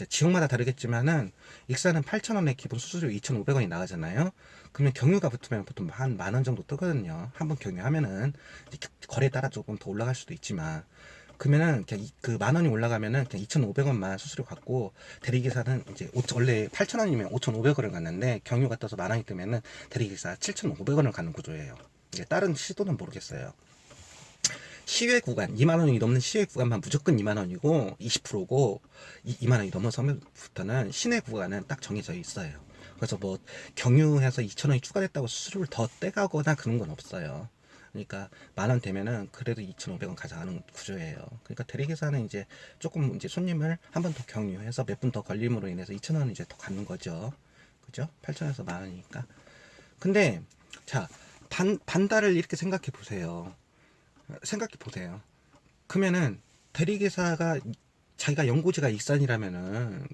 지역마다 다르겠지만은 익산은 8,000원에 기본 수수료 2,500원이 나가잖아요. 그러면 경유가 붙으면 보통 한 10,000원 정도 뜨거든요. 한번 경유하면은 거래에 따라 조금 더 올라갈 수도 있지만 그러면은 그냥 그 만 원이 올라가면은 그냥 2,500원만 수수료 받고 대리기사는 이제 원래 8,000원이면 5,500원을 갔는데 경유가 떠서 만 원이 뜨면은 대리기사 7,500원을 가는 구조예요. 이게 다른 시도는 모르겠어요. 시외 구간 2만 원이 넘는 시외 구간만 무조건 2만 원이고 20%고 2만 원이 넘어서부터는 시내 구간은 딱 정해져 있어요. 그래서 뭐 경유해서 2,000원이 추가됐다고 수수료를 더 떼가거나 그런 건 없어요. 그러니까 만 원 되면은 그래도 2,500원 가져가는 구조예요. 그러니까 대리기사는 이제 조금 이제 손님을 한 번 더 경유해서 몇 분 더 걸림으로 인해서 2,000원 이제 더 갖는 거죠. 그죠? 8,000원에서 만 원이니까. 근데 자 반달을 이렇게 생각해 보세요. 생각해 보세요. 그러면은 대리기사가 자기가 연고지가 익산이라면은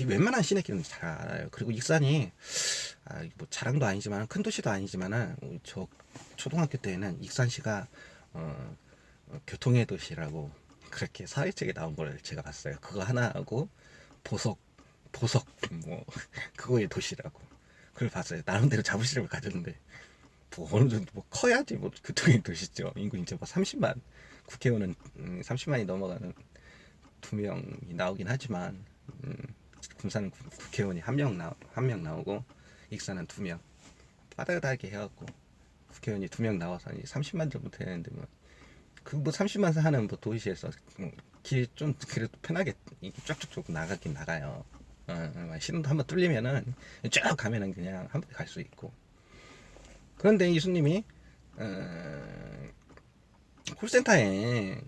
웬만한 시내길은 잘 알아요. 그리고 익산이 뭐 자랑도 아니지만 큰 도시도 아니지만은 저 초등학교 때에는 익산시가 교통의 도시라고 그렇게 사회책에 나온 걸 제가 봤어요. 그거 하나 하고 보석 뭐 그거의 도시라고 그걸 봤어요. 나름대로 자부심을 가졌는데 뭐 어느 정도 뭐 커야지 뭐 교통의 도시죠. 인구 이제 뭐 30만 국회의원은 30만이 넘어가는 2명이 나오긴 하지만 군사는 국회의원이 한 명 나오고 익산은 2명 빠듯하게 해갖고 국회의원이 2명 나와서 30만 정도 되는데 뭐 그 뭐 30만 사는 뭐 도시에서 길 좀 그래도 편하게 쫙쫙 나가긴 나가요. 신호도 한번 뚫리면은 쭉 가면은 그냥 한 번에 갈 수 있고. 그런데 이 손님이 콜센터에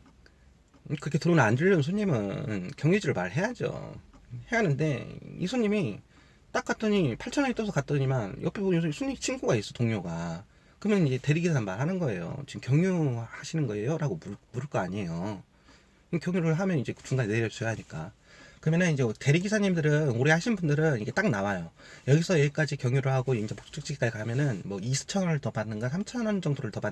그렇게 돈을 안 주려는 손님은 경유지를 말해야죠. 해야 하는데 이 손님이 딱 갔더니 8,000원이 떠서 갔더니만 옆에 보니 손님 친구가 있어, 동료가. 그러면 이제 대리기사 말하는 거예요. 지금 경유 하시는 거예요? 라고 물을 거 아니에요. 경유를 하면 이제 중간에 내려줘야 하니까. 그러면은 이제 대리기사님들은 오래 하신 분들은 이게 딱 나와요. 여기서 여기까지 경유를 하고 이제 목적지까지 가면은 뭐 2,000원을 더 받는가 3,000원 정도를 더 받는